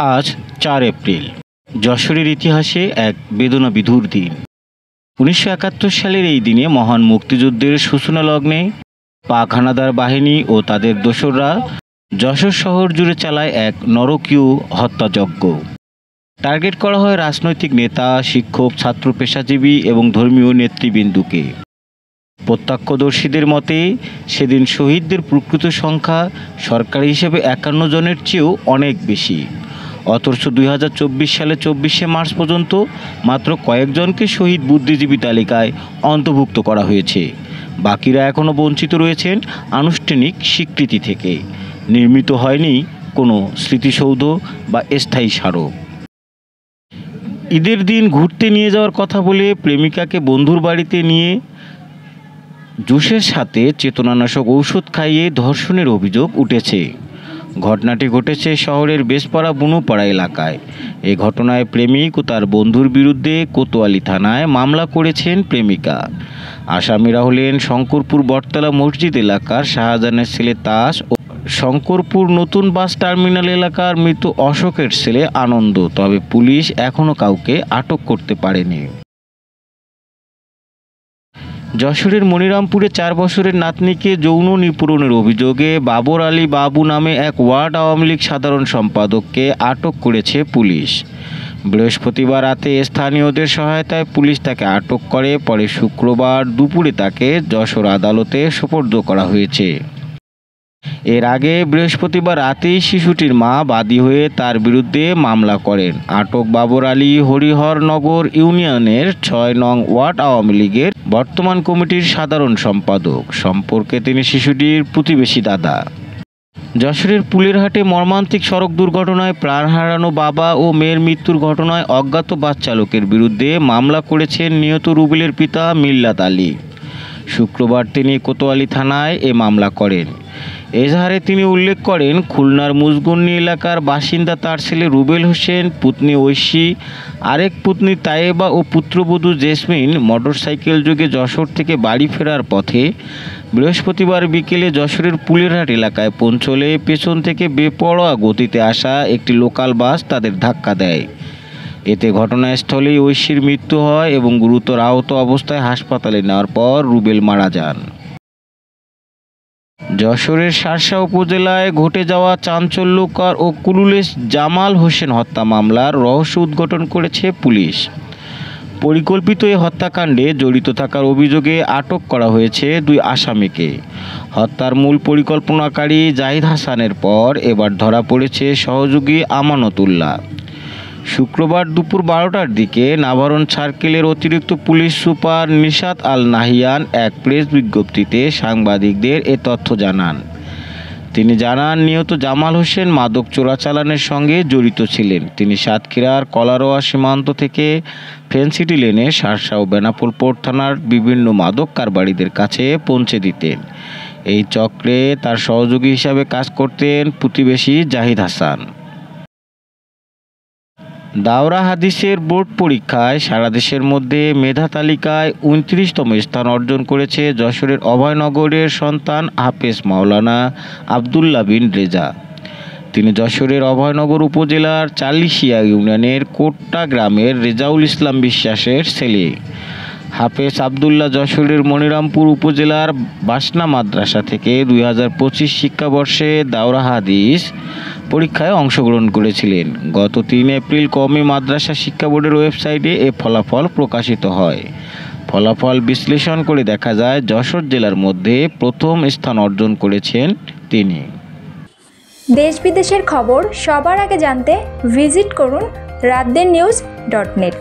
আজ 4 এপ্রিল। যশোরের ইতিহাসে এক বেদনাবিধুর দিন। 1971 সালের এই দিনে মহান মুক্তিযুদ্ধের সূচনা লগ্নে পাক হানাদার বাহিনী ও তাদের দোসররা যশোর শহর জুড়ে চালায় এক নরকীয় হত্যাযজ্ঞ। টার্গেট করা হয় রাজনৈতিক নেতা, শিক্ষক, ছাত্র, পেশাজীবী এবং ধর্মীয় নেতৃবৃন্দকে। প্রত্যক্ষদর্শীদের মতে সেদিন শহীদদের প্রকৃত সংখ্যা সরকারি হিসেবে 51 জনের চেয়েও অনেক বেশি। অথচ 2024 সালে 24শে মার্চ পর্যন্ত মাত্র কয়েকজনকে শহীদ বুদ্ধিজীবী তালিকায় অন্তর্ভুক্ত করা হয়েছে। বাকিরা এখনও বঞ্চিত রয়েছেন আনুষ্ঠানিক স্বীকৃতি থেকে। নির্মিত হয়নি কোনো স্মৃতিসৌধ বা স্থায়ী স্মারক। ঈদের দিন ঘুরতে নিয়ে যাওয়ার কথা বলে প্রেমিকাকে বন্ধুর বাড়িতে নিয়ে জুসের সাথে চেতনানাশক ঔষধ খাইয়ে ধর্ষণের অভিযোগ উঠেছে। ঘটনাটি ঘটেছে শহরের বেশপাড়া বুনুপাড়া এলাকায়। এ ঘটনায় প্রেমিক ও তার বন্ধুর বিরুদ্ধে কোতোয়ালি থানায় মামলা করেছেন প্রেমিকা। আসামিরা হলেন শঙ্করপুর বটতলা মসজিদ এলাকার শাহজাহানের ছেলে তাস ও শঙ্করপুর নতুন বাস টার্মিনাল এলাকার মৃত অশোকের ছেলে আনন্দ। তবে পুলিশ এখনও কাউকে আটক করতে পারেনি। যশোরের মনিরামপুরে 4 বছরের নাতনিকে যৌন নিপীড়নের অভিযোগে বাবর আলী বাবু নামে এক ওয়ার্ড আওয়ামী লীগ সাধারণ সম্পাদককে আটক করেছে পুলিশ। বৃহস্পতিবার রাতে স্থানীয়দের সহায়তায় পুলিশ তাকে আটক করে। পরে শুক্রবার দুপুরে তাকে যশোর আদালতে সোপর্দ করা হয়েছে। এর আগে বৃহস্পতিবার রাতেই শিশুটির মা বাদী হয়ে তার বিরুদ্ধে মামলা করেন। আটক বাবর আলী হরিহরনগর ইউনিয়নের 6 নং ওয়ার্ড আওয়ামী লীগের বর্তমান কমিটির সাধারণ সম্পাদক। সম্পর্কে তিনি শিশুটির প্রতিবেশী দাদা। যশোরের পুলেরহাটে মর্মান্তিক সড়ক দুর্ঘটনায় প্রাণ হারানো বাবা ও মেয়ের মৃত্যুর ঘটনায় অজ্ঞাত বাস চালকের বিরুদ্ধে মামলা করেছেন নিহত রুবেলের পিতা মিল্লাত আলী। শুক্রবার তিনি কোতোয়ালি থানায় এ মামলা করেন। এজাহারে তিনি উল্লেখ করেন, খুলনার মুজগন্নি এলাকার বাসিন্দা তার ছেলে রুবেল হোসেন, পুত্নী ঐশী, আরেক পুত্নী তায়েবা ও পুত্রবধূ জেসমিন মোটরসাইকেল যোগে যশোর থেকে বাড়ি ফেরার পথে বৃহস্পতিবার বিকেলে যশোরের পুলেরহাট এলাকায় পৌঁছলে পেছন থেকে বেপরোয়া গতিতে আসা একটি লোকাল বাস তাদের ধাক্কা দেয়। এতে ঘটনাস্থলেই ঐশীর মৃত্যু হয় এবং গুরুতর আহত অবস্থায় হাসপাতালে নেওয়ার পর রুবেল মারা যান। যশোরের শার্শা উপজেলায় ঘটে যাওয়া চাঞ্চল্যকর ও কুলুলেশ জামাল হোসেন হত্যা মামলার রহস্য উদ্ঘাটন করেছে পুলিশ। পরিকল্পিত এই হত্যাকাণ্ডে জড়িত থাকার অভিযোগে আটক করা হয়েছে 2 আসামিকে। হত্যার মূল পরিকল্পনাকারী জাহিদ হাসানের পর এবার ধরা পড়েছে সহযোগী আমানতুল্লাহ। শুক্রবার দুপুর 12টার দিকে নাভারণ সার্কেলের অতিরিক্ত পুলিশ সুপার নিশাত আল নাহিয়ান এক প্রেস বিজ্ঞপ্তিতে সাংবাদিকদের এ তথ্য জানান। তিনি জানান, নিহত জামাল হোসেন মাদক চোরাচালানের সঙ্গে জড়িত ছিলেন। তিনি সাতক্ষীরার কলারোয়া সীমান্ত থেকে ফেনসিটি লেনে শার্শা ও বেনাপোল থানার বিভিন্ন মাদক কারবারিদের কাছে পৌঁছে দিতেন। এই চক্রে তার সহযোগী হিসাবে কাজ করতেন প্রতিবেশী জাহিদ হাসান। দাওরা হাদিসের বোর্ড পরীক্ষায় সারা দেশের মধ্যে মেধা তালিকায় 29তম স্থান অর্জন করেছে যশোরের অভয়নগরের সন্তান হাফেজ মাওলানা আবদুল্লাহ বিন রেজা। তিনি যশোরের অভয়নগর উপজেলার চালিশিয়া ইউনিয়নের কোট্টা গ্রামের রেজাউল ইসলাম বিশ্বাসের ছেলে। হাফেজ আবদুল্লাহ যশোরের মনিরামপুর উপজেলার বাসনা মাদ্রাসা থেকে 2025 শিক্ষাবর্ষে দাওরা হাদিস পরীক্ষায় অংশগ্রহণ করেছিলেন। গত 3 এপ্রিল কওমি মাদ্রাসা শিক্ষা বোর্ডের ওয়েবসাইটে এ ফলাফল প্রকাশিত হয়। ফলাফল বিশ্লেষণ করে দেখা যায় যশোর জেলার মধ্যে প্রথম স্থান অর্জন করেছেন তিনি। দেশ বিদেশের খবর সবার আগে জানতে ভিজিট করুন raddennews.net।